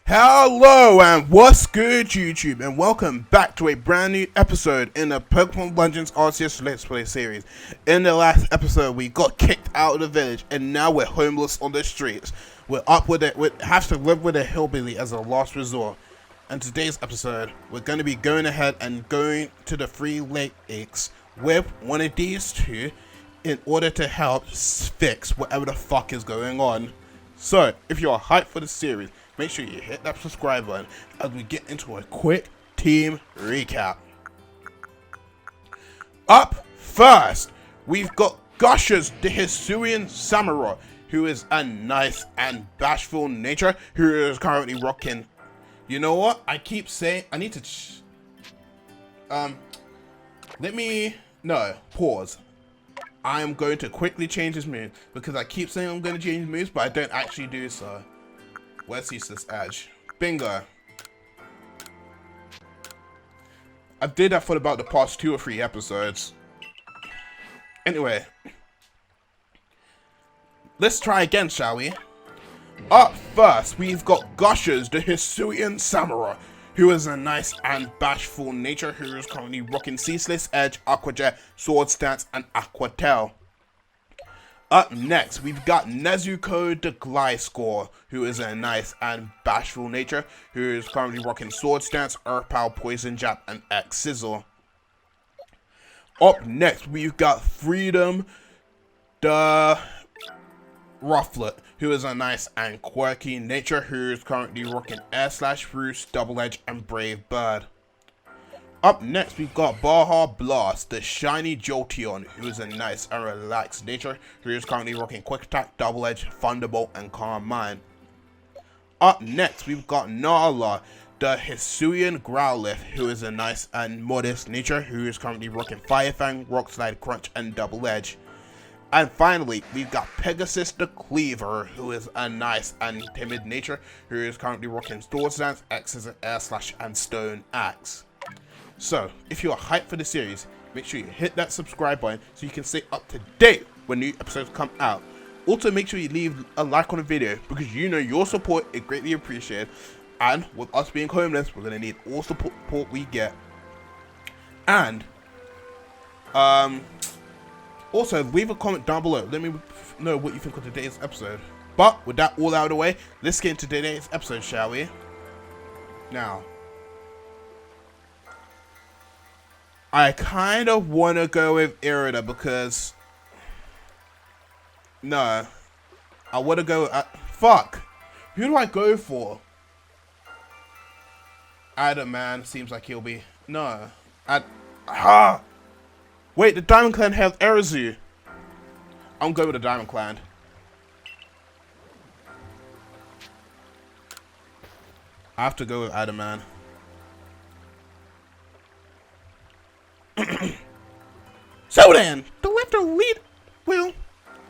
Hello and what's good YouTube, and welcome back to a brand new episode in the Pokemon Legends Arceus Let's Play series. In the last episode we got kicked out of the village and now we're homeless on the streets. We're up with it, we have to live with a hillbilly as a last resort. In today's episode we're going to be going ahead and going to the 3 lakes with one of these two in order to help fix whatever the fuck is going on. So if you're hyped for the series, make sure you hit that subscribe button as we get into a quick team recap. Up first, we've got Gushers, the Hisuian Samurai, who is a nice and bashful nature, who is currently rocking. You know what? I keep saying I need to. Pause. I am going to quickly change his moves because I keep saying I'm going to change moves, but I don't actually do so. Where's Ceaseless Edge? Bingo. I did that for about the past 2 or 3 episodes. Anyway. Let's try again, shall we? Up first, we've got Gushers, the Hisuian Samurai, who is a nice and bashful nature who is currently rocking Ceaseless Edge, Aqua Jet, Sword Stance, and Aqua Tail. Up next, we've got Nezuko the Gliscor, who is a nice and bashful nature, who is currently rocking Sword Stance, Earth Power, Poison Jab, and X Sizzle. Up next, we've got Freedom the Rufflet, who is a nice and quirky nature, who is currently rocking Air Slash, Roost, Double Edge, and Brave Bird. Up next, we've got Baja Blast, the shiny Jolteon, who is a nice and relaxed nature, who is currently rocking Quick Attack, Double Edge, Thunderbolt, and Calm Mind. Up next, we've got Nala, the Hisuian Growlithe, who is a nice and modest nature, who is currently rocking Fire Fang, Rock Slide, Crunch, and Double Edge. And finally, we've got Pegasus the Cleaver, who is a nice and timid nature, who is currently rocking Sword Stance, X Scissor, Air Slash, and Stone Axe. So, if you're hyped for the series, make sure you hit that subscribe button so you can stay up to date when new episodes come out. Also, make sure you leave a like on the video because you know your support is greatly appreciated. And with us being homeless, we're going to need all support we get. And, also, leave a comment down below. Let me know what you think of today's episode. But with that all out of the way, let's get into today's episode, shall we? Now, I kind of want to go with Irida because... No. I want to go... fuck! Who do I go for? Adam, man. Seems like he'll be... No. Wait, the Diamond Clan has Erazu. I'm going with the Diamond Clan. I have to go with Adam, man. So then, the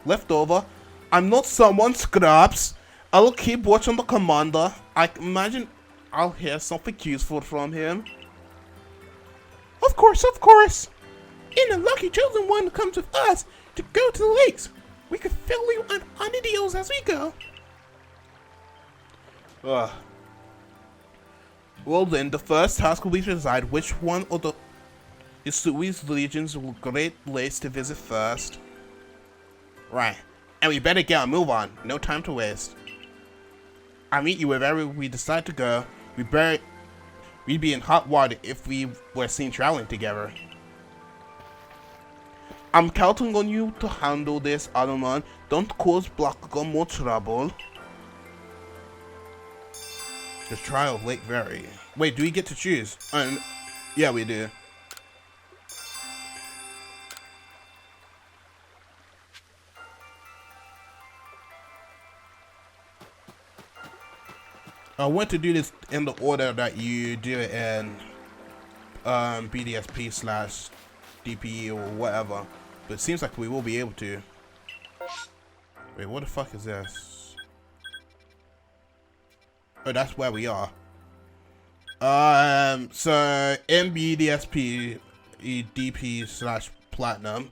leftover. I'm not someone's scraps. I'll keep watching the commander. I imagine I'll hear something useful from him. Of course, of course. And the lucky chosen one comes with us to go to the lakes. We can fill you on the deals as we go. Well then, the first task will be to decide which one of the Hisui's legions will great place to visit first. Right, and we better get a move on. No time to waste. I'll meet you wherever we decide to go. We'd be in hot water if we were seen traveling together. I'm counting on you to handle this, Anuman. Don't cause Blackugo more trouble. The trial of Lake Vary. Wait, do we get to choose? Yeah, we do. I want to do this in the order that you do it in BDSP/DPE or whatever. But it seems like we will be able to. Wait, what the fuck is this? Oh, that's where we are. So in BDSP DP/Platinum,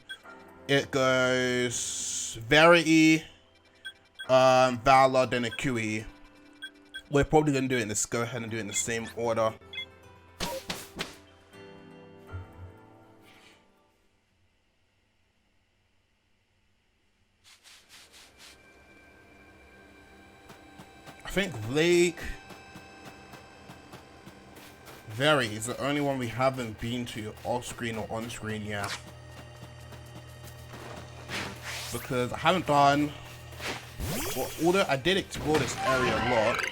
it goes Verity, Valor, then a QE. We're probably gonna do it in this. Go ahead and do it in the same order. I think Lake Very is the only one we haven't been to off screen or on screen yet. Because I haven't done, well, although I did explore this area a lot.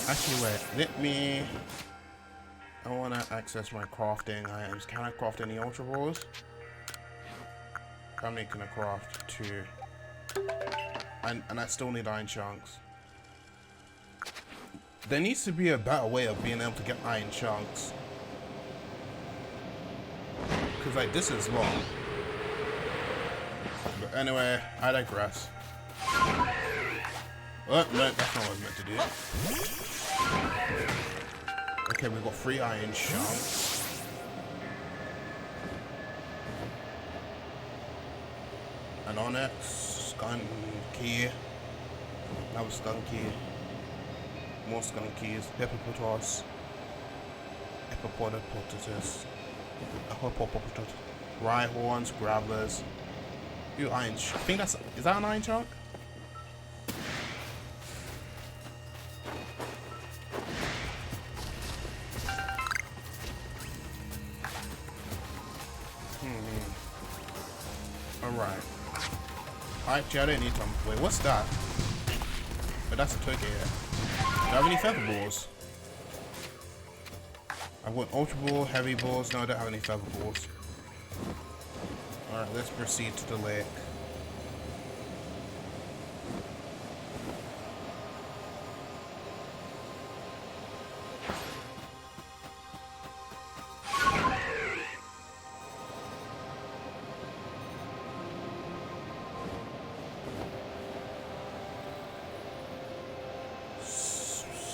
Actually, wait, let me, I want to access my crafting items. Can I craft any ultra balls? I'm making a craft 2. And I still need iron chunks. There needs to be a better way of being able to get iron chunks. Because like, this is long. But anyway, I digress. Oh, no, that's not what I was meant to do. Okay, we've got 3 iron chunks. And on it, skunky. That was skunky. More skunkies. Hippopotamus. Hippopotamus. Hippopotamus. Rhyhorns, gravelers. Ooh, iron. I think that's. Is that an iron chunk? Alright. Actually, I don't need to. Wait, what's that? But that's a turkey here. Do I have any feather balls? I've got ultra ball, heavy balls. No, I don't have any feather balls. Alright, let's proceed to the lake.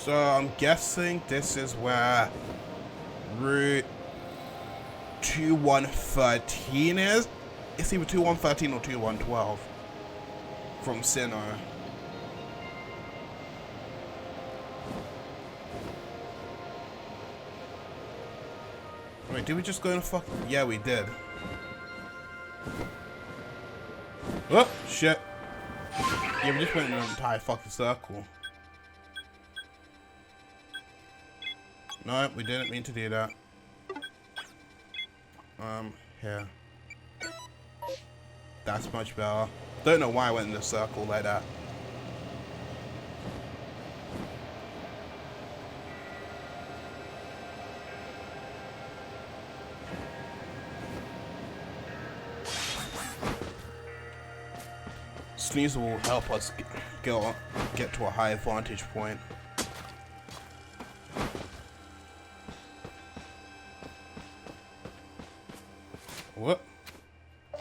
So I'm guessing this is where Route 2113 is. It's either 2113 or 2112 from SINNOH. Wait, did we just go in a fuck? Yeah, we did. Oh, shit. Yeah, we just went in an entire fucking circle. No, we didn't mean to do that. Here. That's much better. Don't know why I went in a circle like that. Sneeze will help us get to a high vantage point. What?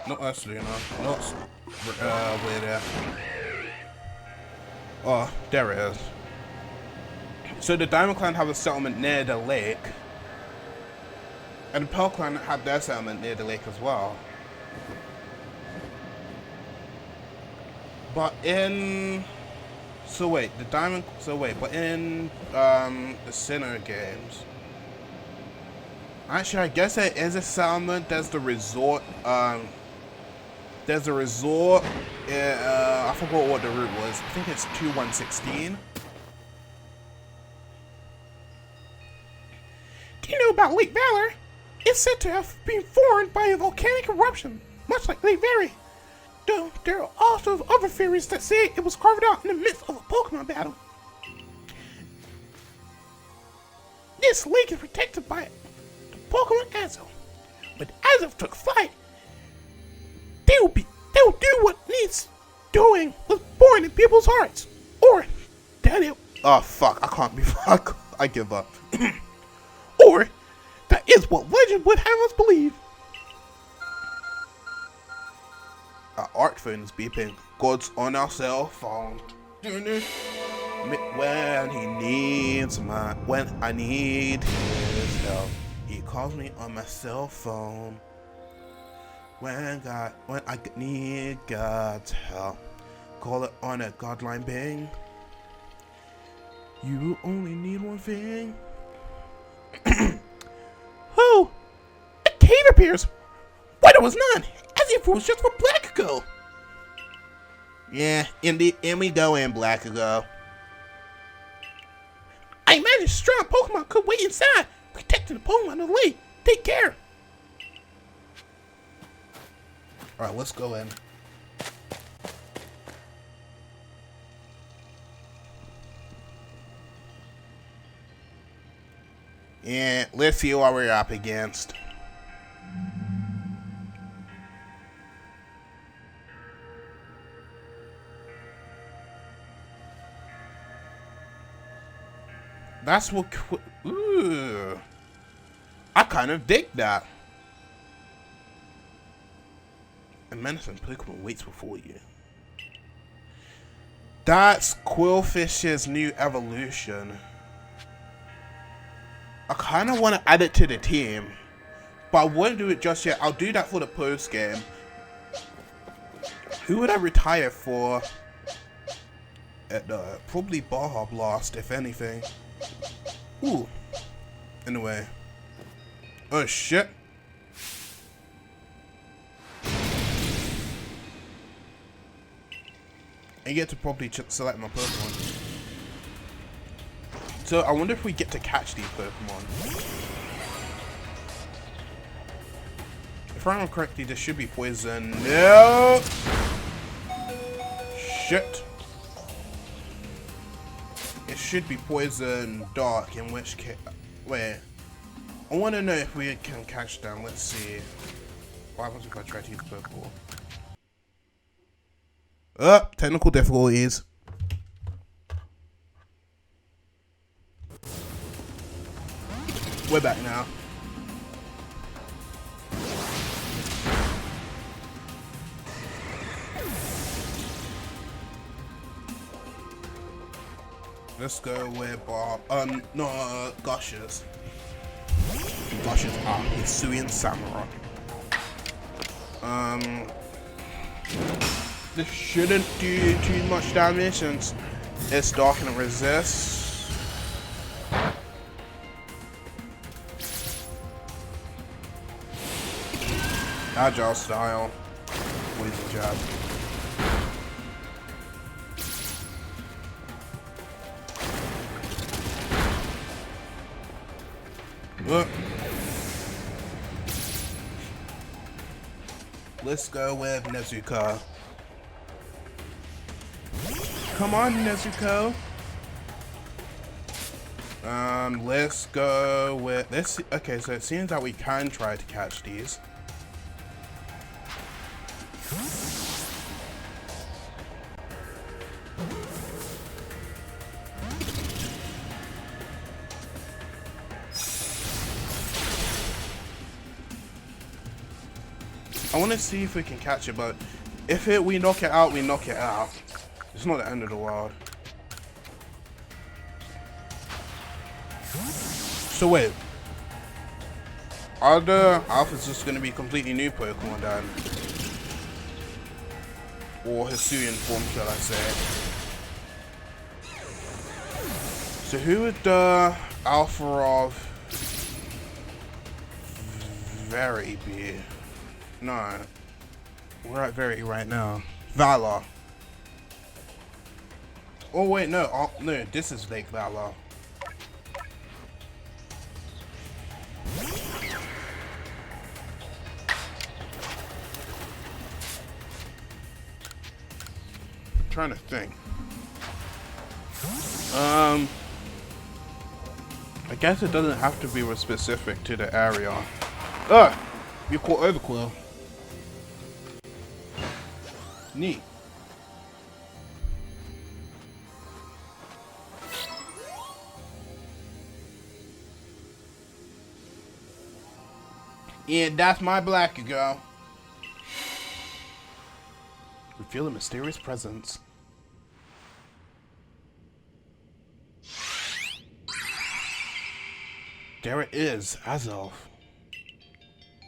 Not actually, no. Not where there. Oh, there it is. So the Diamond Clan have a settlement near the lake. And the Pearl Clan have their settlement near the lake as well. But in... So wait, the Diamond... So wait, but in the SINNOH games... Actually, I guess there is a settlement. There's the resort. There's a resort. I forgot what the route was. I think it's 2116. Do you know about Lake Valor? It's said to have been formed by a volcanic eruption, much like Lake Very. Though there are also other theories that say it was carved out in the midst of a Pokemon battle. This lake is protected by Pokemon Azo, but Azo took flight. They'll do what needs doing was born in people's hearts, or that it. Oh fuck! I can't be fuck. I give up. Or that is what legend would have us believe. Our art phone is beeping. God's on our cell phone. When he needs when I need his help. He calls me on my cell phone when I need God's help. Call it on a godline bing. You only need one thing. Oh, a cave appears. Why there was none? As if it was just for Blackugo. Yeah, indeed, and we go in Blackugo. I imagine strong Pokemon could wait inside, protecting the Pokemon on the way. Take care. Alright, let's go in. Yeah, let's see what we're up against. That's what. Ooh. I kind of dig that. A menacing Pokemon waits before you. That's Quillfish's new evolution. I kind of want to add it to the team, but I won't do it just yet. I'll do that for the post game. Who would I retire for? Probably Baja Blast, if anything. Ooh. Anyway. Oh shit. I get to probably select my Pokemon. So I wonder if we get to catch these Pokemon. If I remember correctly, this should be poison. No! Shit. It should be poison dark, in which case... Wait. I want to know if we can catch them. Let's see. What happens if I try to use Pokeball? Technical difficulties. We're back now. Let's go with Gushers. Gushers are Hisuian Samurai. This shouldn't do too much damage since it's dark and it resists. Agile style. Poison jab. Look. Let's go with Nezuko. Come on, Nezuko. Let's go with this. Okay, so it seems that we can try to catch these. I want to see if we can catch it, but if we knock it out, we knock it out. It's not the end of the world. So wait, are the alphas just going to be completely new Pokemon then? Or Hisuian form, shall I say? So who would the alpha of Very be? No, we're at Very right now. Valor. Oh wait, no, no, this is Lake Valor. I'm trying to think. I guess it doesn't have to be specific to the area. You caught Overquill. Neat. Yeah, that's my Blackugo. We feel a mysterious presence. There it is, Azelf.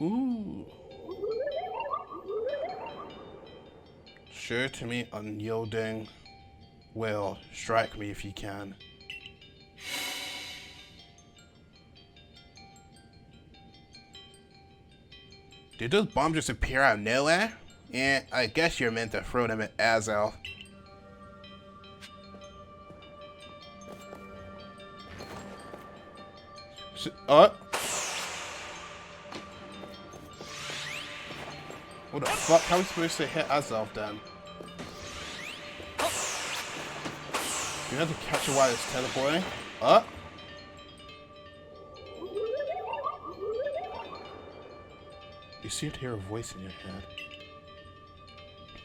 Ooh. Sure to me unyielding. Well, strike me if you can. Did those bombs just appear out of nowhere? Yeah, I guess you're meant to throw them at Azel. What the fuck? How are we supposed to hit Azel then? You have to catch it while it's teleporting. You seem to hear a voice in your head.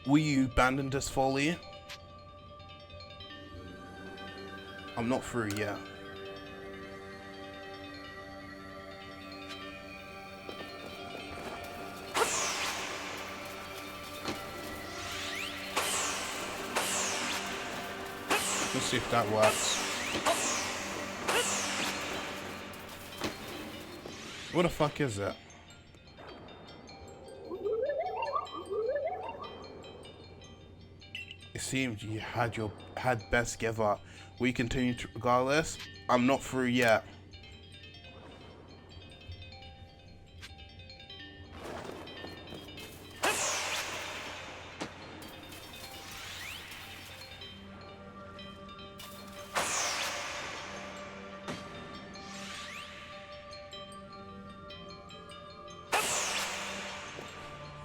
Will you abandon this folly? I'm not through yet. Let's see if that works. What the fuck is that? It seems you had best give up. We continue to, regardless. I'm not through yet.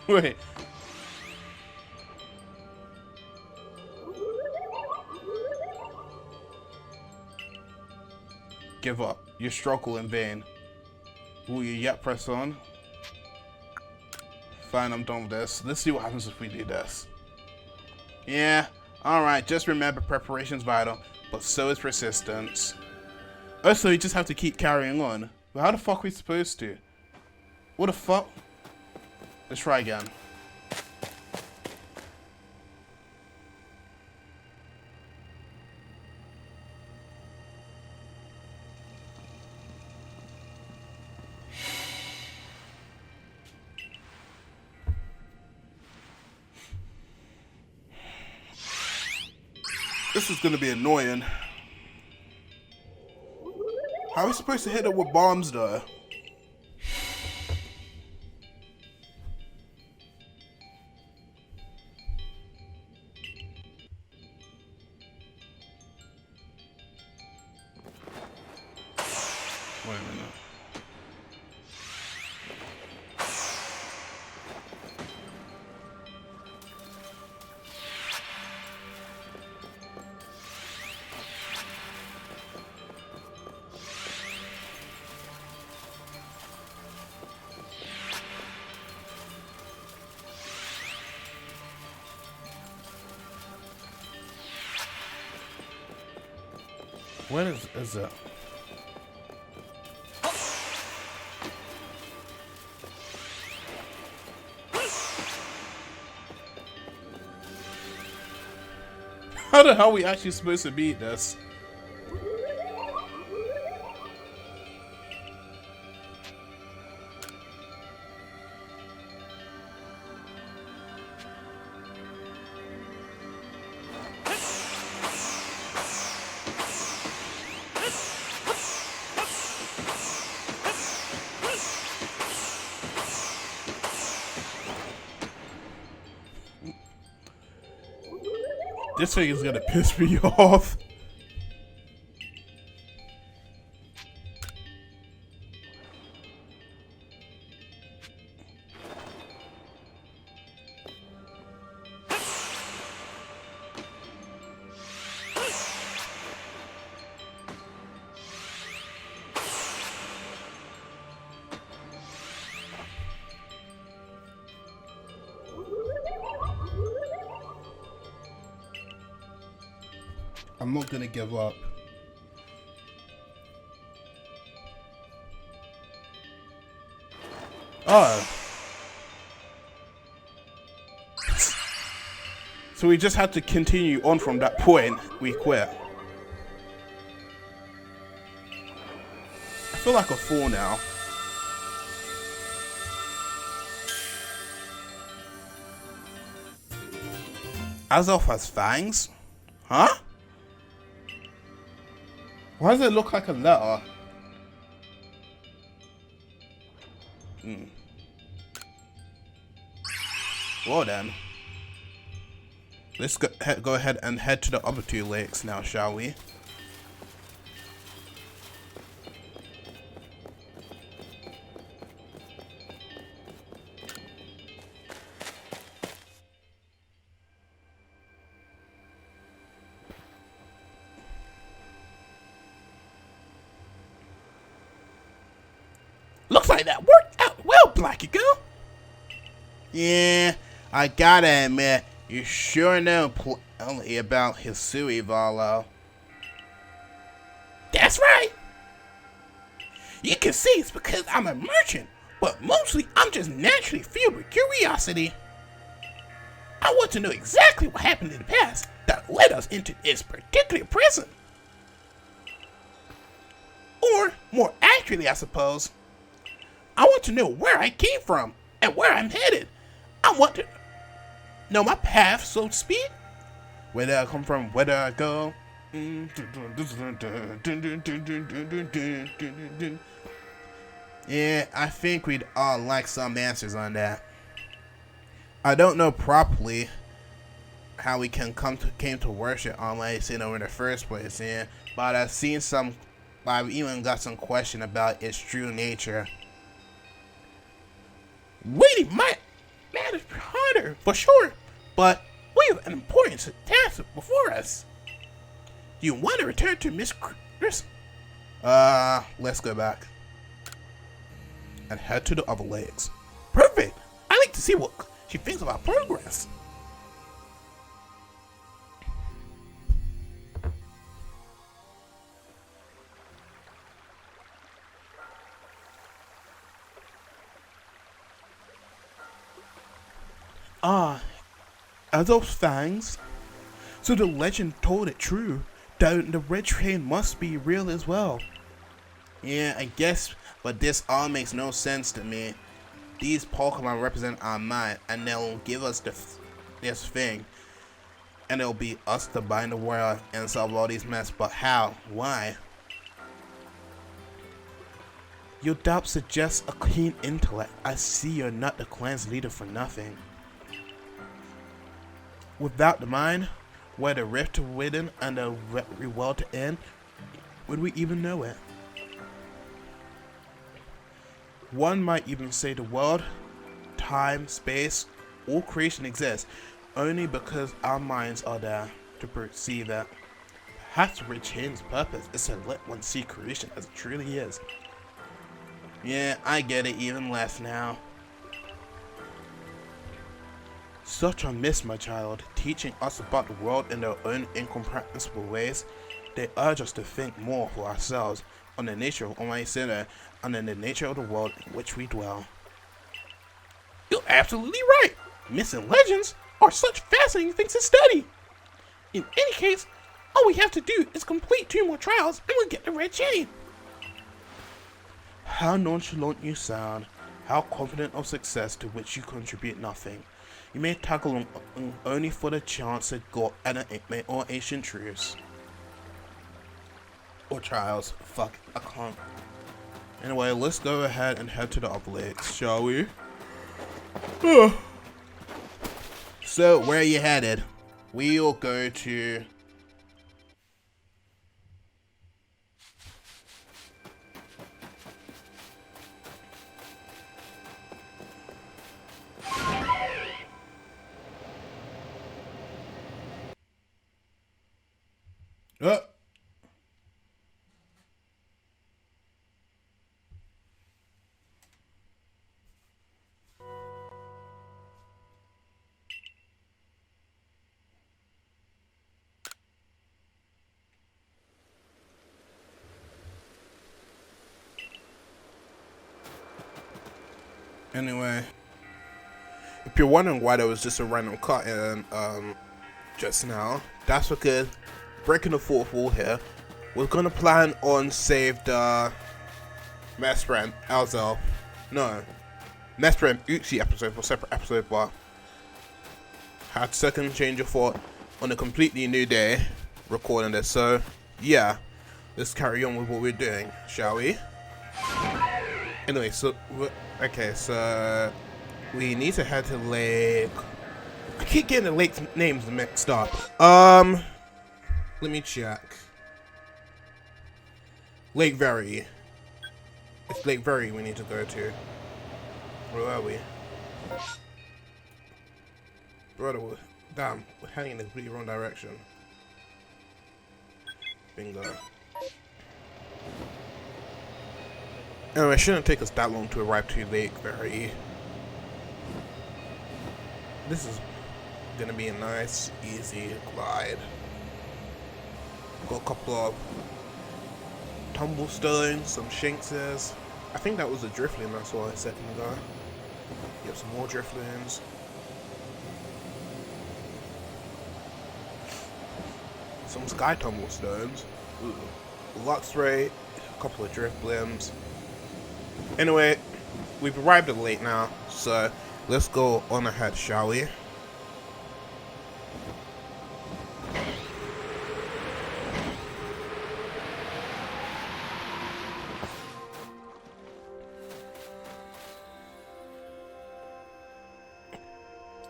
Wait. Give up. You struggle in vain. Will you yet press on? Fine, I'm done with this. Let's see what happens if we do this. Yeah, alright, just remember preparation's vital, but so is persistence. Oh, so we just have to keep carrying on. But how the fuck are we supposed to? What the fuck? Let's try again. This is gonna be annoying. How are we supposed to hit it with bombs though? Wait a minute. What is that? How the hell are we actually supposed to beat this? This thing is gonna piss me off. I'm not gonna give up. Oh. So we just had to continue on from that point. We quit. I feel like a fool now. Azelf has fangs? Huh? Why does it look like a letter? Well then, let's go ahead and head to the other two lakes now, shall we? Looks like that worked out well, Blackugo. Yeah, I gotta admit, you sure know plenty about Hisui, Valo. That's right. You can see it's because I'm a merchant, but mostly I'm just naturally filled with curiosity. I want to know exactly what happened in the past that led us into this particular present. Or, more accurately, I suppose, I want to know where I came from and where I'm headed. I want to know my path, so to speak. Where I come from, where I go. Yeah, I think we'd all like some answers on that. I don't know properly how we came to worship online SINNOH in the first place, yeah, but I've even got some question about its true nature. Waiting might matter harder, for sure, but we have an important task before us. Do you want to return to Miss Chris? Let's go back and head to the other lakes. Perfect. I like to see what she thinks about progress. Are those fangs? So the legend told it true. The red train must be real as well. Yeah, I guess, but this all makes no sense to me. These Pokemon represent our mind, and they'll give us this thing. And it'll be us to bind the world and solve all these mess, but how? Why? Your doubt suggests a keen intellect. I see you're not the clan's leader for nothing. Without the mind, where the rift to within and the world to end, would we even know it? One might even say the world, time, space, all creation exists only because our minds are there to perceive it. Perhaps Red Chain's purpose is to let one see creation as it truly is. Yeah, I get it even less now. Such a miss, my child, teaching us about the world in their own incomprehensible ways. They urge us to think more for ourselves on the nature of my sinner and in the nature of the world in which we dwell. You're absolutely right. Myths and legends are such fascinating things to study. In any case, all we have to do is complete 2 more trials and we'll get the red chain. How nonchalant you sound. How confident of success to which you contribute nothing. You may tag along only for the chance to go at an or ancient truths. Or trials. Fuck, I can't. Anyway, let's go ahead and head to the upper lakes, shall we? So, where are you headed? We'll go to... Anyway, if you're wondering why there was just a random cut in just now, that's because breaking the fourth wall here, we're gonna plan on save the Mespren, Alzel, no, Mespren Uchi episode for separate episode, but had second change of thought on a completely new day recording this. So yeah, let's carry on with what we're doing, shall we? Anyway, so okay, so we need to head to Lake I keep getting the lake's names mixed up. Let me check. Lake Very. It's Lake Very we need to go to. Where are we? Brother, damn, we're heading in the completely wrong direction. Bingo. Anyway, it shouldn't take us that long to arrive to Lake Very. This is gonna be a nice, easy glide. Got a couple of tumblestones, some shinxes. I think that was a driftling I saw a second ago. Yep, some more driftlings. Some sky tumblestones. Ooh. Luxray, a couple of driftlings. Anyway, we've arrived at the lake now, so let's go on ahead, shall we?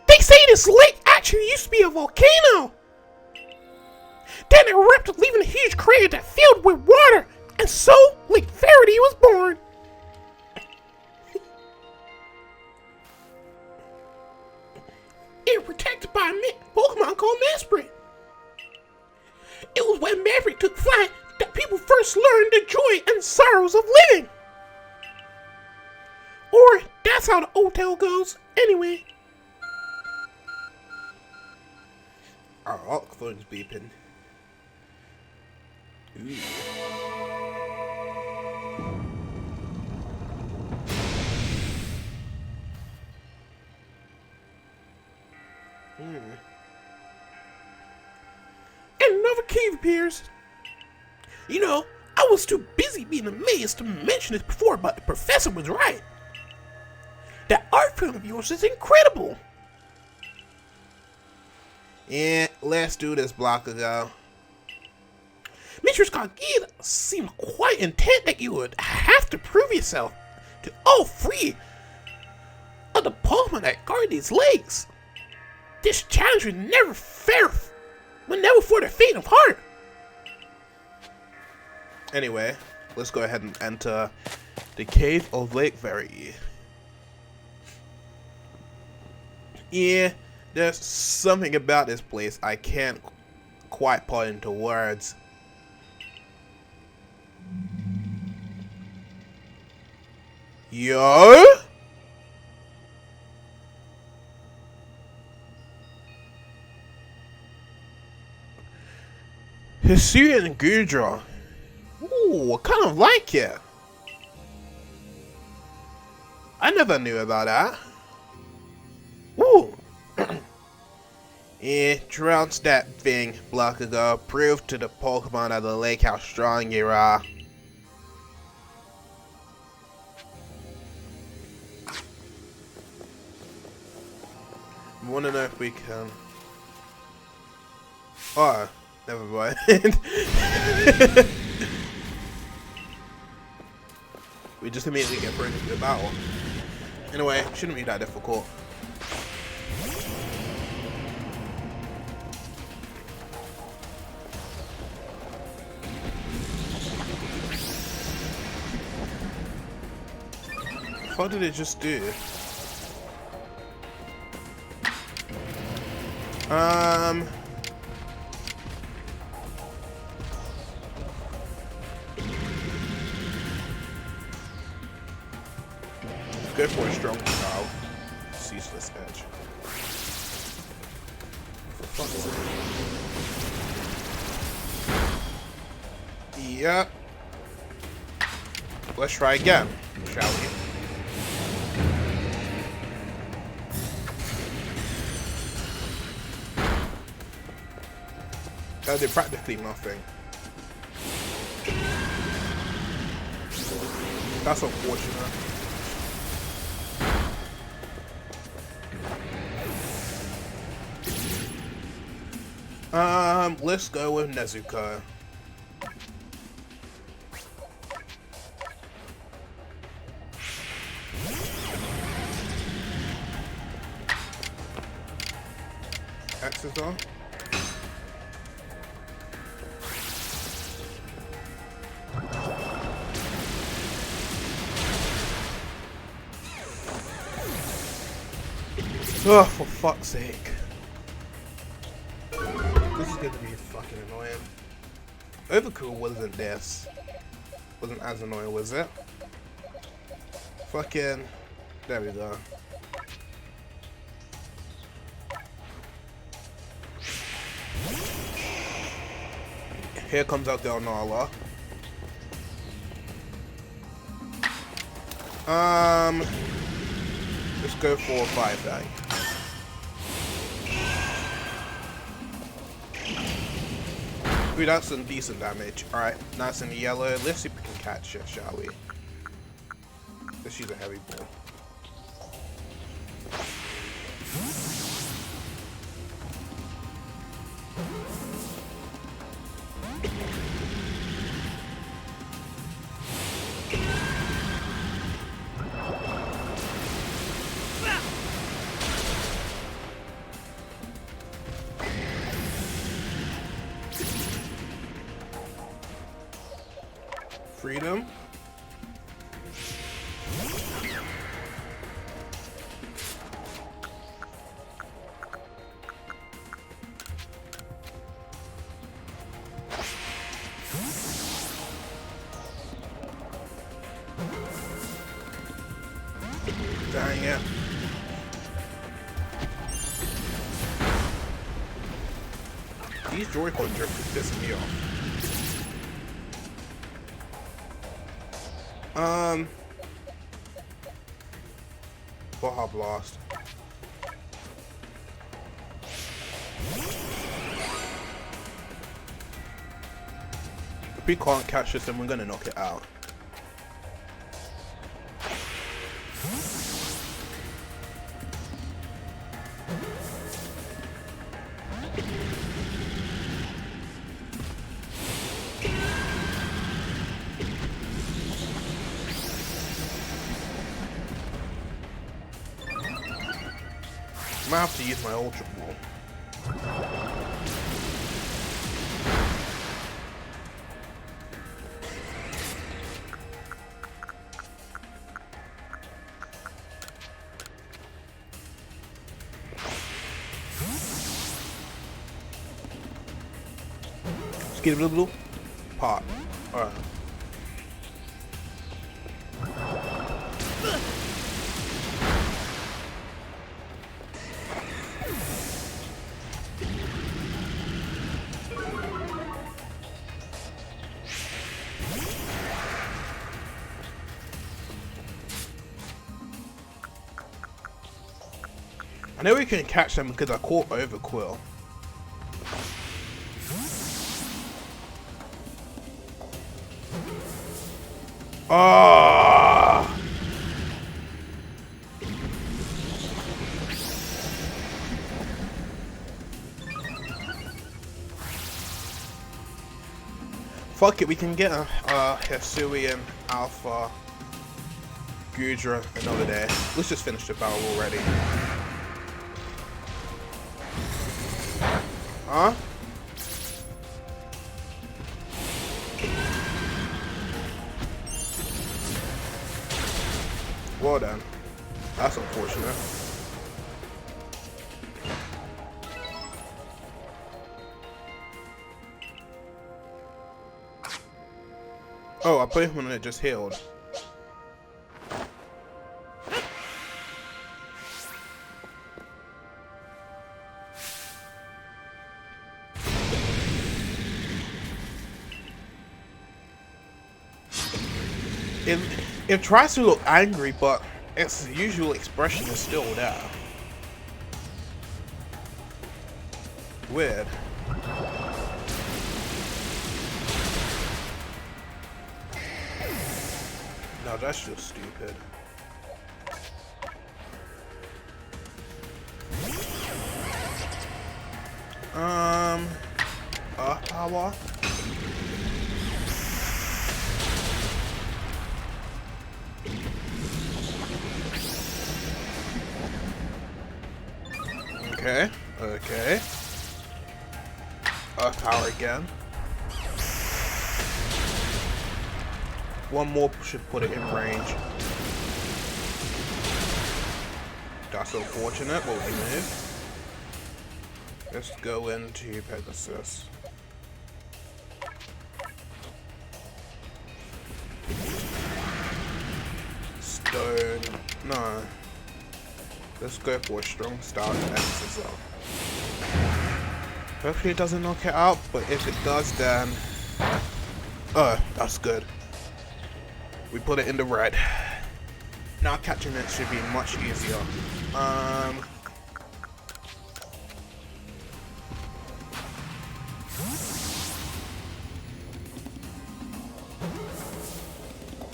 They say this lake actually used to be a volcano. Then it erupted, leaving a huge crater that filled with water, and so Lake Verity was born. It was protected by a Pokemon called Mesprit. It was when Maverick took flight that people first learned the joy and sorrows of living. Or that's how the old tale goes, anyway. Our Arc phone's beeping. Ooh. And another cave appears. You know, I was too busy being amazed to mention this before, but the professor was right. That art film of yours is incredible. Yeah, let's do this, Blackugo. Mistress Gargida seemed quite intent that you would have to prove yourself to all three of the Pokemon that guard these lakes. This challenge was never for the faint of heart. Anyway, let's go ahead and enter the Cave of Lake Very. Yeah, there's something about this place I can't quite put into words. Yo? Hisuian and Gudra. Ooh, I kind of like it. I never knew about that. Ooh. Yeah, trounce that thing, Blackugo. Prove to the Pokemon of the lake how strong you are. I wanna know if we can. Oh, never mind. We just immediately get thrown into the battle. Anyway, shouldn't be that difficult. What did it just do? Go for a strong style. Ceaseless edge. For fuck's sake. Yep. Let's try again, shall we? That did practically nothing. That's unfortunate. Let's go with Nezuko. X's though. Oh, for fuck's sake. This is gonna be fucking annoying. Overcool wasn't this. Wasn't as annoying, was it? Fucking. There we go. Here comes our girl Nala. Let's go for 5 die. Ooh, that's some decent damage. Alright, nice in the yellow. Let's see if we can catch it, shall we? Let's use a heavy ball. Freedom. Dang it. These Joy-Con drift is pissing me off. Baja Blast. If we can't catch this, then we're gonna knock it out. I might have to use my Ultra Ball. Skitty blue blue. Pop. Alright. I know we can catch them because I caught Overquill. Ah! Fuck it, we can get a Hisuian Alpha Gudra another day. Let's just finish the battle already. Huh? Well done. That's unfortunate. Oh, I put him when it just healed. It tries to look angry, but its usual expression is still there. Weird. No, that's just stupid. Power. Okay, okay. Earth power again. One more should put it in range. That's unfortunate, but we move. Let's go into Pegasus. Stone. No. Let's go for a strong start to Pegasus up. Hopefully it doesn't knock it out, but if it does, then... Oh, that's good. We put it in the red. Now catching it should be much easier.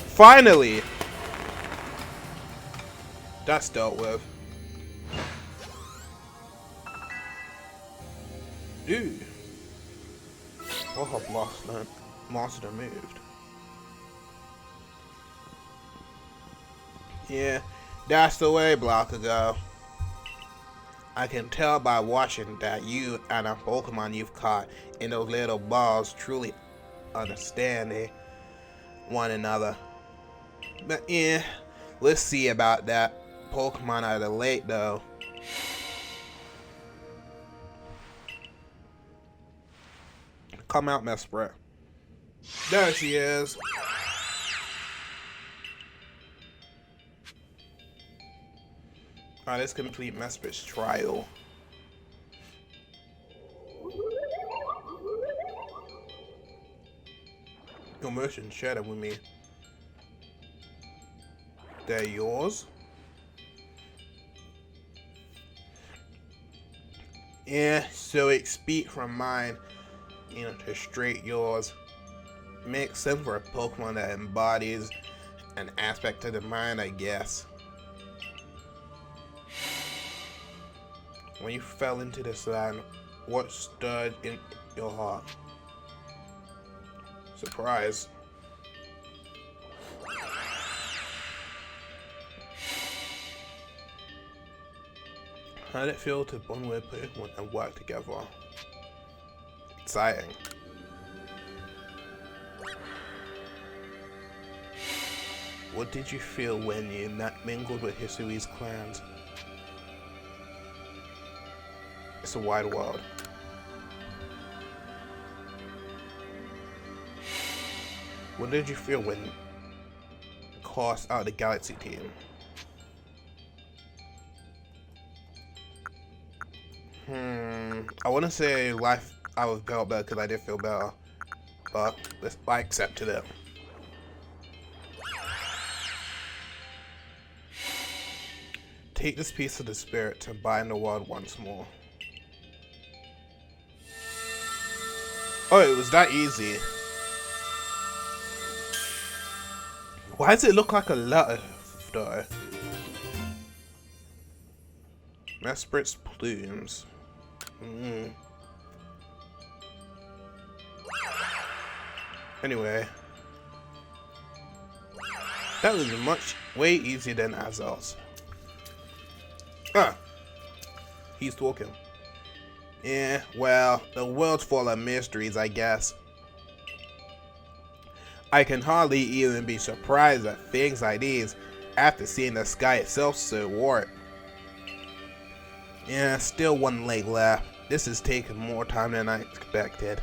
Finally! That's dealt with. Ooh. What have Master moved? Yeah, that's the way, Blackugo. I can tell by watching that you and a Pokemon you've caught in those little balls truly understand one another. But yeah, let's see about that Pokemon out of the lake though. Come out, Mesprit. There she is. Alright, let's complete Mesprit's trial. Your motion share them with me. They're yours. Yeah, so speak from mine, to straight yours. Makes sense for a Pokemon that embodies an aspect of the mind, I guess. When you fell into this land, what stirred in your heart? Surprise. How did it feel to bond with Pokemon and work together? Exciting. What did you feel when you mingled with Hisui's clans? It's a wide world. What did you feel when cast out the Galaxy team? I want to say life I was felt better because I did feel better, but I accepted it. Take this piece of the spirit to bind the world once more. Oh, it was that easy. Why does it look like a letter, though? Mesprit's plumes. Anyway. That was way easier than Arceus. Ah! He's talking. Yeah, well, the world's full of mysteries, I guess. I can hardly even be surprised at things like these after seeing the sky itself so warped. Yeah, still one lake left. This is taking more time than I expected.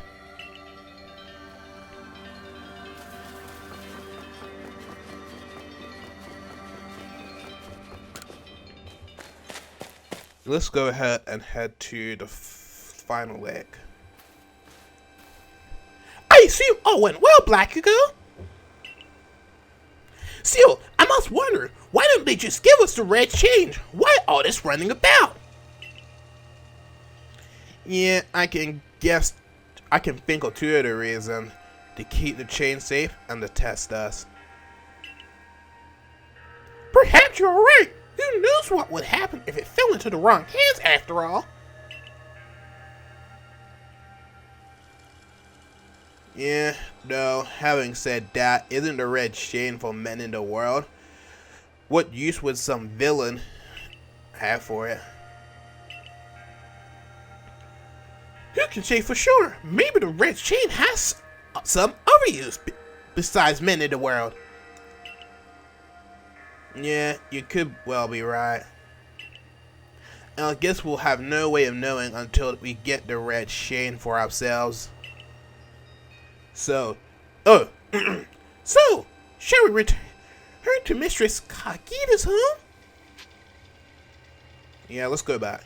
Let's go ahead and head to the final lake. I assume all went well, Blackugo. Still, I must wonder, why don't they just give us the red change? Why all this running about? Yeah, I can think of two of the reasons. To keep the chain safe and to test us. Perhaps you're right. Who knows what would happen if it fell into the wrong hands after all? Yeah, though, having said that, isn't the red chain for men in the world? What use would some villain have for it? Who can say for sure? Maybe the red chain has some other use besides mending the world. Yeah, you could well be right. And I guess we'll have no way of knowing until we get the red chain for ourselves. So, So, shall we return to Mistress Kagita's home? yeah, let's go back.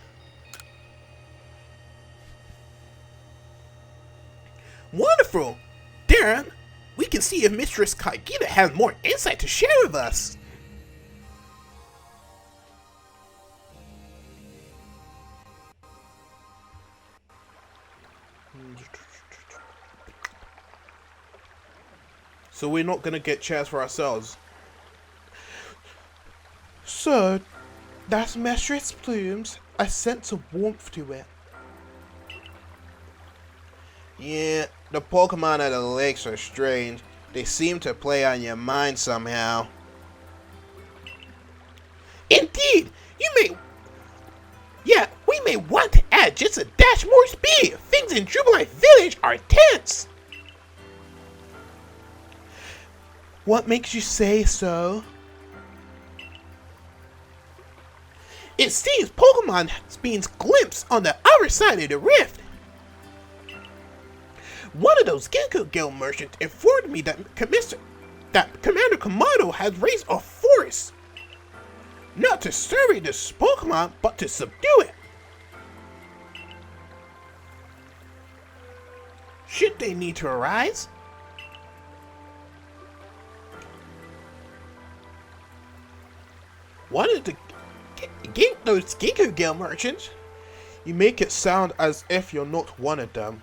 Wonderful! Darren, we can see if Mistress Kagita has more insight to share with us. So we're not gonna get chairs for ourselves. So, that's Mistress Plumes. I sense a warmth to it. Yeah, the Pokemon at the lakes are strange. They seem to play on your mind somehow. Indeed, we may want to add just a dash more speed. Things in Jubilee Village are tense. What makes you say so? It seems Pokemon has been glimpsed on the other side of the rift. One of those Ginkgo Guild merchants informed me that Commander Komodo has raised a force. Not to survey this Pokemon, but to subdue it. Should they need to arise? One of those Ginkgo Guild merchants? You make it sound as if you're not one of them.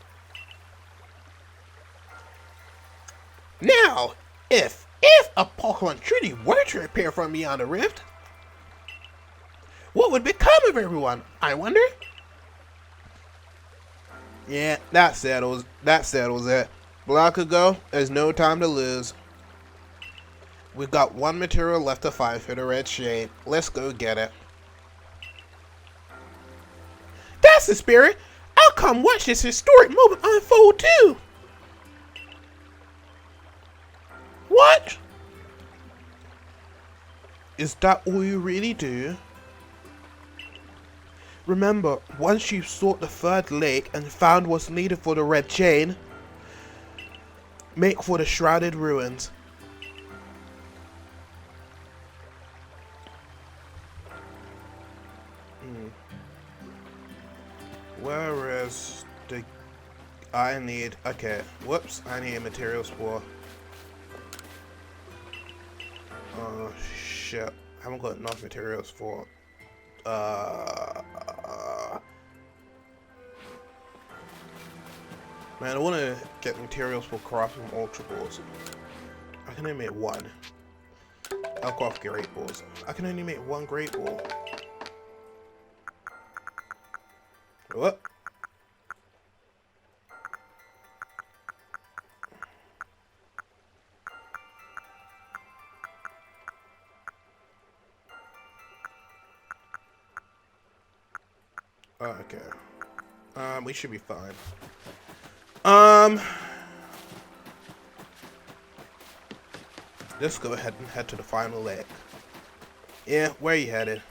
Now, if a Pokemon truly were to appear from beyond the rift, what would become of everyone, I wonder? Yeah, that settles it. Blackugo, there's no time to lose. We've got one material left to find for the red shade. Let's go get it. That's the spirit! I'll come watch this historic moment unfold too! What? Is that all you really do? Remember, once you've sought the third lake and found what's needed for the red chain, make for the shrouded ruins. Where is the... I need materials for... Oh shit, I haven't got enough materials for... Man, I want to get materials for crafting Ultra Balls. I can only make one. I'll craft Great Balls. I can only make one Great Ball. What? Oh, okay. We should be fine. Let's go ahead and head to the final lake. Yeah, where are you headed?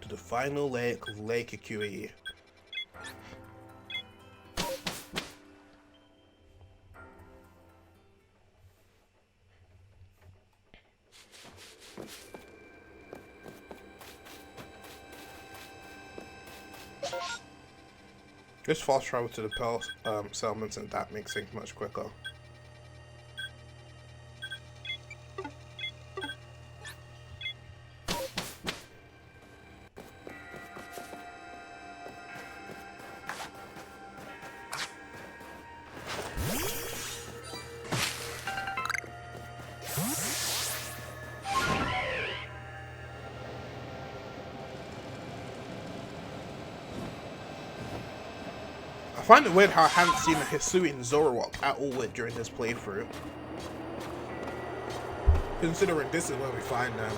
To the final lake of LAKEY. Just fast travel to the Pearl settlements and that makes things much quicker. I find it weird how I haven't seen a Hisuian Zoroark at all during this playthrough. Considering this is where we find them.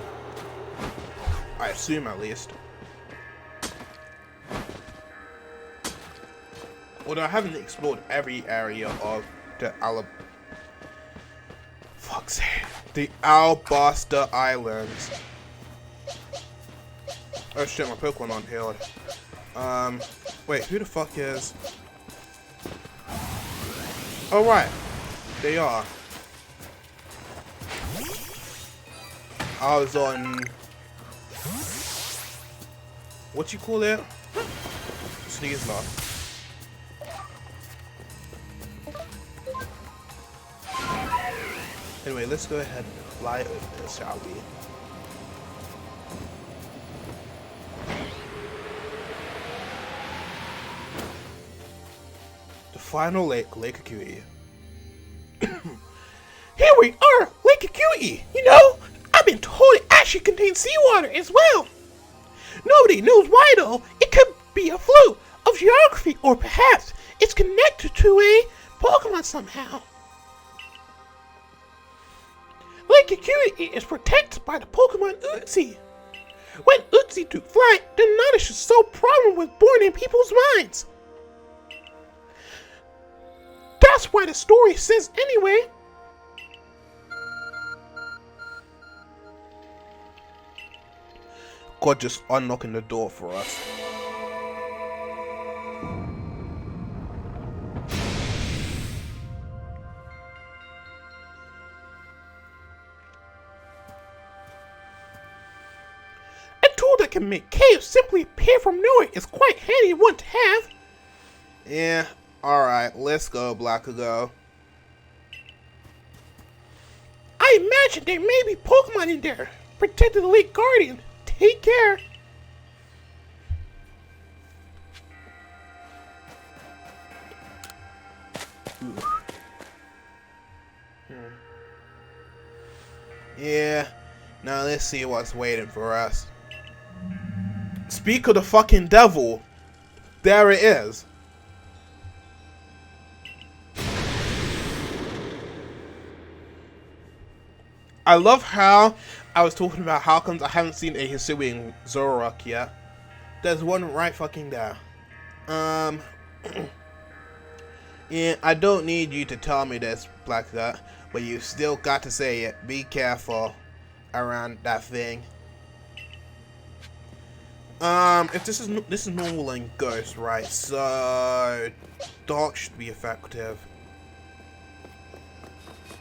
I assume at least. Although I haven't explored every area of the fuck's sake. The Alabasta Islands. Oh shit, my Pokemon aren't healed. Wait, who the fuck is... Oh right, they are. I was on... What you call it? Sneeze lock. Anyway, let's go ahead and fly over this, shall we? The final lake, LAKEY. Here we are, LAKEY. You know, I've been told it actually contains seawater as well. Nobody knows why though. It could be a fluke of geography, or perhaps it's connected to a Pokemon somehow. LAKEY is protected by the Pokemon Uzi. When Uzi took flight, the knowledge of so problem was born in people's minds. That's why the story says anyway. God just unlocking the door for us. A tool that can make caves simply appear from nowhere is quite handy one to have. Yeah, alright, let's go, Blackugo. I imagine there may be Pokemon in there. Protecting the Lake Guardian. Take care. Yeah, now let's see what's waiting for us. Speak of the fucking devil. There it is. I love how I was talking about how comes I haven't seen a Hisuian Zoroark yet. There's one right fucking there. Yeah, I don't need you to tell me this, Blackugo, but you still got to say it. Be careful around that thing. If this is normal and ghost, right? So dark should be effective.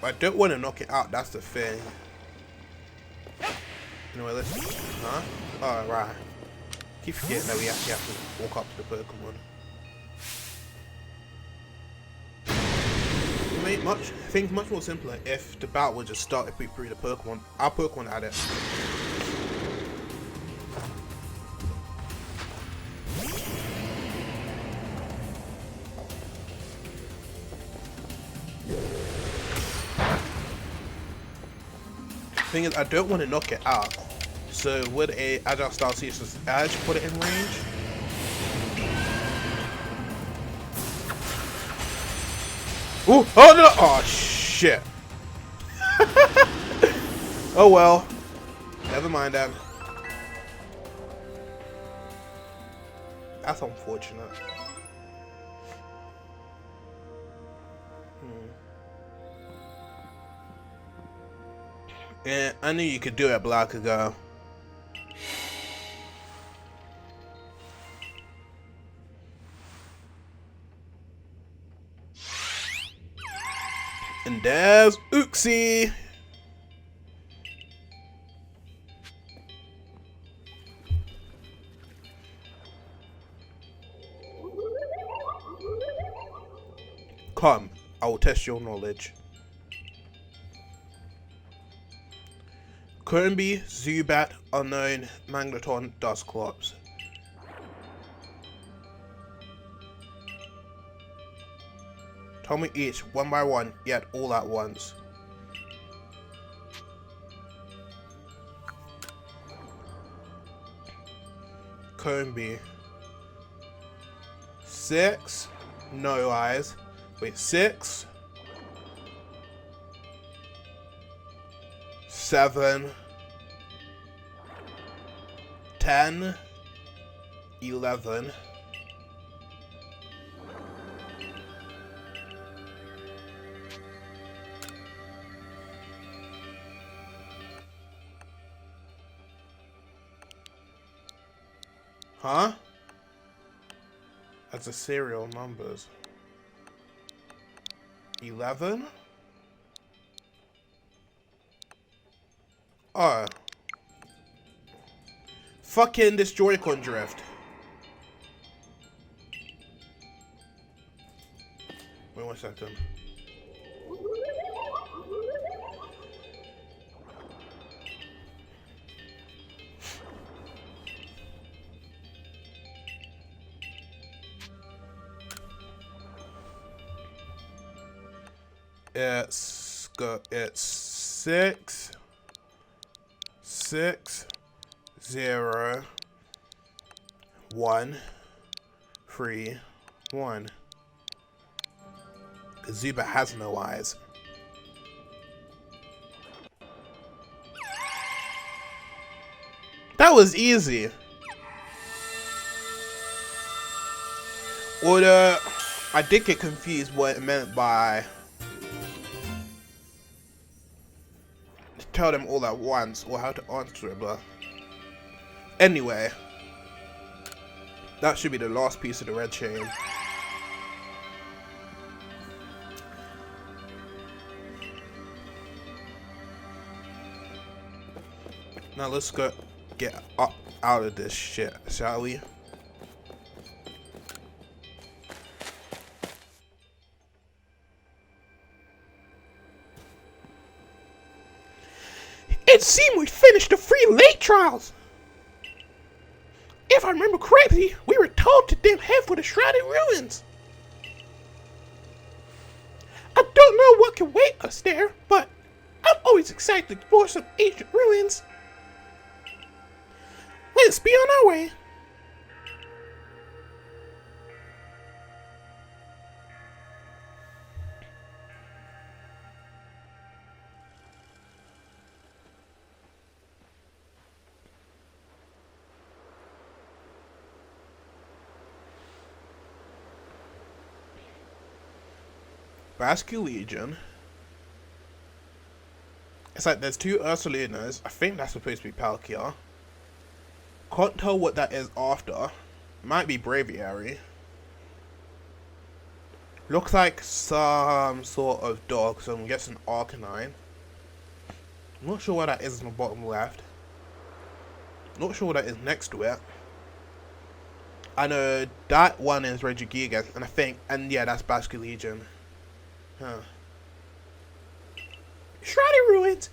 But I don't want to knock it out. That's the thing. Anyway, let's. Huh? Oh right. Keep forgetting that we actually have to walk up to the Pokemon. It made things much more simpler if the battle would just start if we threw the Pokemon. Our Pokemon at it. Thing is, I don't want to knock it out. So would a Agile Style Ceaseless Edge put it in range? Ooh! Oh no! Oh shit! Oh well. Never mind then. That's unfortunate. Yeah, I knew you could do it, Blackugo. And there's Uxie. Come, I will test your knowledge. Combee, Zubat, Unknown, Magneton, Dusclops. Tell me each, one by one, yet all at once. Combee. 6. No eyes. Wait, 6. 7. 10. 11. Huh? That's the serial numbers. 11? Oh. Fucking this Joy-Con drift. Wait 1 second. It's 6 6 0 1 3 1. Zuba has no eyes. That was easy. Or I did get confused what it meant by tell them all at once or how to answer it, but anyway, that should be the last piece of the red chain. Now let's go get up out of this shit, shall we? It seemed we finished the free lake trials. If I remember correctly, we were told to then head for the Shrouded Ruins. I don't know what can wait us there, but I'm always excited to explore some ancient ruins. Let's be on our way. Basque Legion. It's like there's 2 Ursulinas. I think that's supposed to be Palkia. Can't tell what that is after. Might be Braviary. Looks like some sort of dog, so I'm guessing Arcanine. Not sure what that is in the bottom left. Not sure what that is next to it. I know that one is Regigigas, and I think, and yeah, that's Basque Legion. Huh. Shrouded Ruins.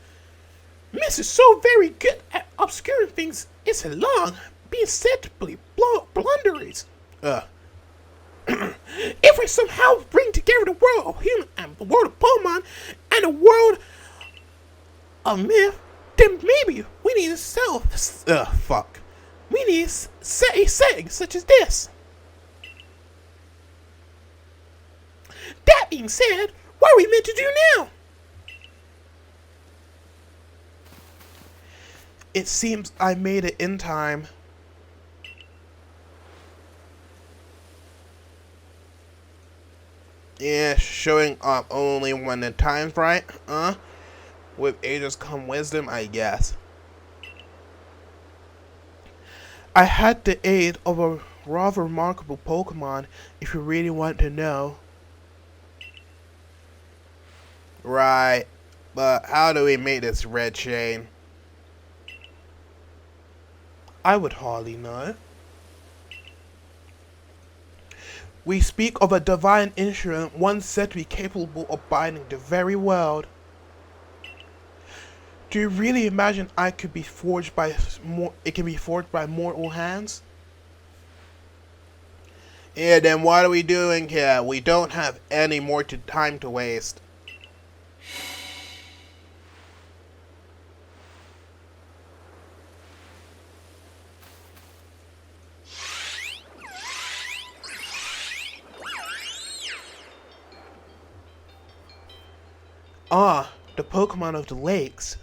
Miss is so very good at obscuring things. It's long, being said to be blunderers. If we somehow bring together the world of human and the world of Pokemon and the world of myth, then maybe we need to Fuck. We need a setting such as this. That being said, what are we meant to do now? It seems I made it in time. Yeah, showing up only when the time's right, With ages come wisdom, I guess. I had the aid of a rather remarkable Pokemon, if you really want to know. Right, but how do we make this red chain? I would hardly know. We speak of a divine instrument, one said to be capable of binding the very world. Do you really imagine it can be forged by mortal hands? Yeah, then what are we doing here? We don't have any more time to waste. Ah, the Pokemon of the lakes.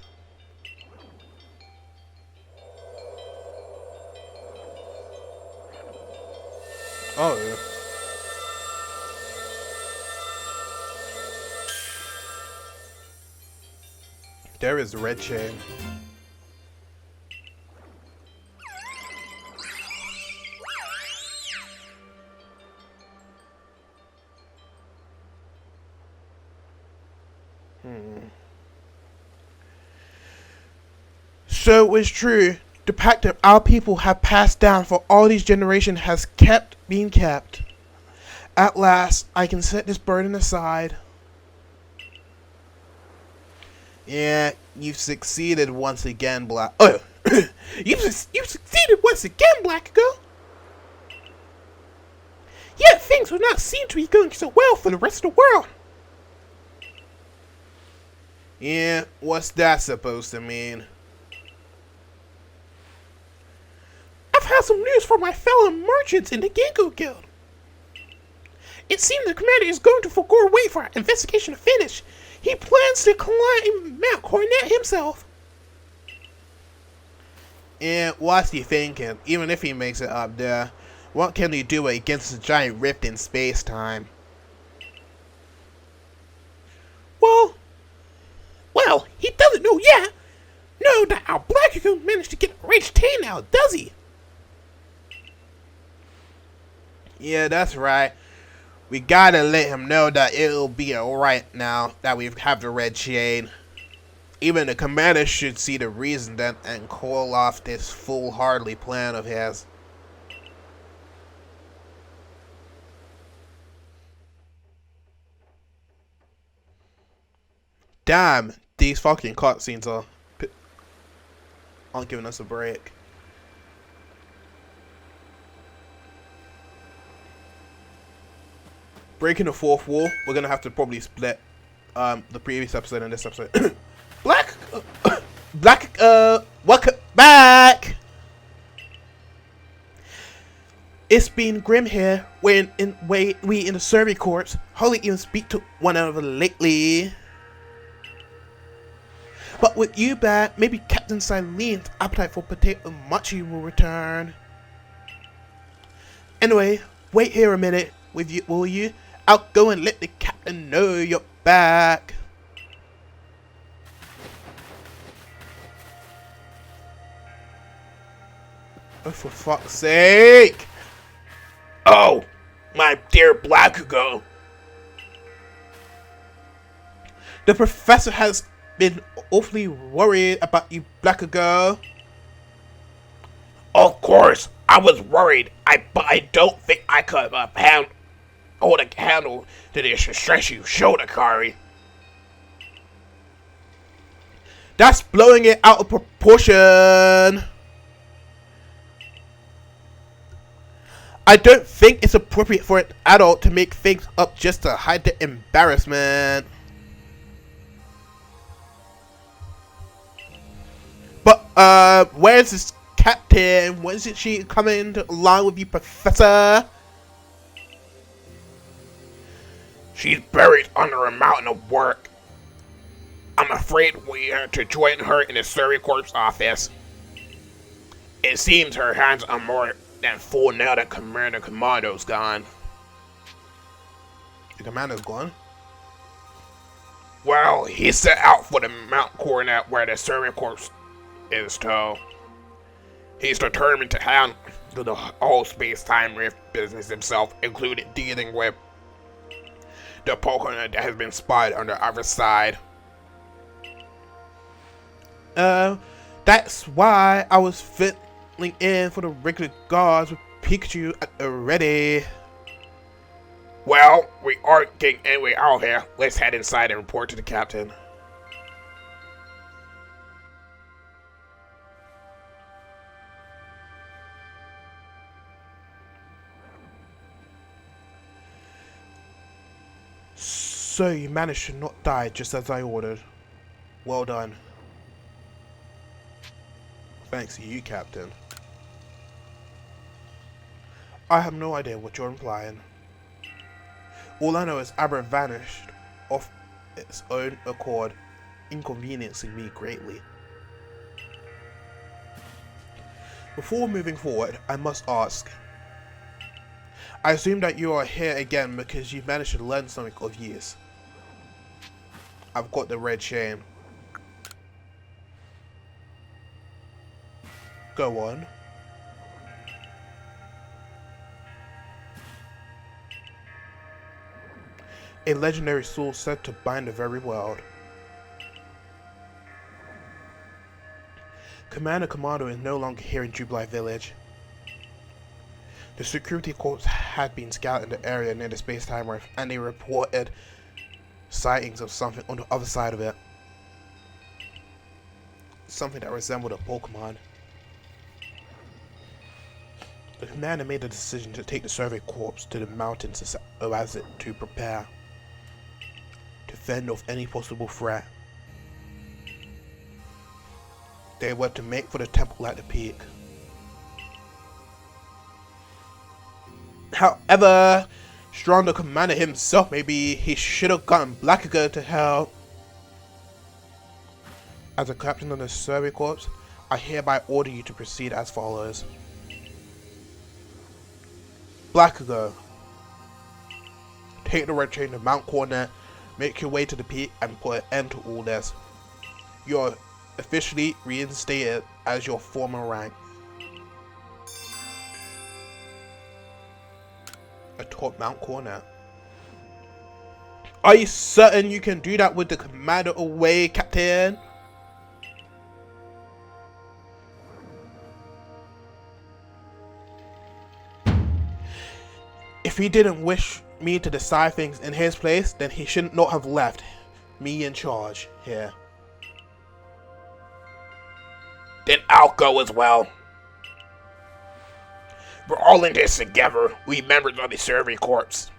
Oh, yeah. There is the red chain. So it was true. The pact that our people have passed down for all these generations has been kept. At last, I can set this burden aside. Yeah, you've succeeded once again, Black. Oh, You've succeeded once again, Blackugo. Yet things will not seem to be going so well for the rest of the world. yeah, what's that supposed to mean? I've had some news from my fellow merchants in the Ginkgo Guild. It seems the commander is going to forgo wait for our investigation to finish. He plans to climb Mount Coronet himself. Yeah, what's he thinking? Even if he makes it up there, what can he do against the giant rift in space-time? Well, he doesn't know yet. Know that our Blackugo managed to get a rage 10 now, does he? Yeah, that's right. We gotta let him know that it'll be alright now that we have the red chain. Even the commander should see the reason then and call off this foolhardy plan of his. Damn, these fucking cutscenes aren't giving us a break. Breaking the fourth wall. We're gonna have to probably split the previous episode and this episode. Welcome back. It's been grim here. We in the Survey Corps hardly even speak to one another lately. But with you back, maybe Captain Silene's appetite for potato mochi will return. Anyway, wait here a minute, will you? I'll go and let the captain know you're back. Oh, for fuck's sake! Oh, my dear Blackugo. The professor has been awfully worried about you, Blackugo. Of course, I was worried. But I don't think I could hold a candle to this stress you showed, Akari. That's blowing it out of proportion. I don't think it's appropriate for an adult to make things up just to hide the embarrassment. But, where's this captain? When is she coming along with you, Professor? She's buried under a mountain of work. I'm afraid we are to join her in the Survey Corps office. It seems her hands are more than full now that Commander Commando's gone. The commander's gone? Well, he set out for the Mount Coronet where the Survey Corps is to. He's determined to handle the whole space-time rift business himself, including dealing with the Pokemon that has been spotted on the other side. That's why I was filling in for the regular guards with Pikachu already. Well, we aren't getting anywhere out here. Let's head inside and report to the captain. So you managed to not die just as I ordered. Well done. Thanks to you, Captain. I have no idea what you're implying. All I know is Abra vanished off its own accord, inconveniencing me greatly. Before moving forward, I must ask. I assume that you are here again because you've managed to learn something of use. I've got the red chain. Go on. A legendary soul said to bind the very world. Commander Commando is no longer here in Jubilee Village. The security corps had been scouting the area near the space-time rift, and they reported sightings of something on the other side of it. Something that resembled a Pokemon. The commander made the decision to take the survey corps to the mountains to prepare to fend off any possible threat. They were to make for the temple at the peak. However strong the commander himself may be, he should have gotten Blackugo to help. As a captain of the survey corps, I hereby order you to proceed as follows. Blackugo, take the red train to Mount Coronet, make your way to the peak, and put an end to all this. You're officially reinstated as your former rank. Atop Mount Coronet. Are you certain you can do that with the commander away, Captain? If he didn't wish me to decide things in his place, then he should not have left me in charge here. Then I'll go as well. We're all in this together. We members of the survey corps.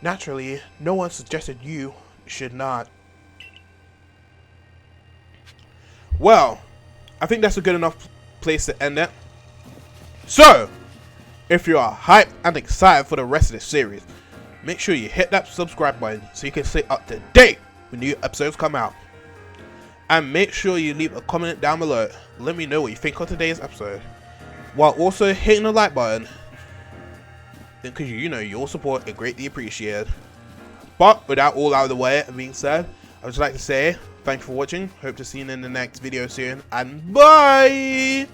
Naturally, no one suggested you should not. Well, I think that's a good enough place to end it. So, if you are hyped and excited for the rest of the series, make sure you hit that subscribe button so you can stay up to date when new episodes come out. And make sure you leave a comment down below. Let me know what you think of today's episode. While also hitting the like button, because you know your support is greatly appreciated. But without all out of the way being said, I would just like to say thank you for watching. Hope to see you in the next video soon, and bye!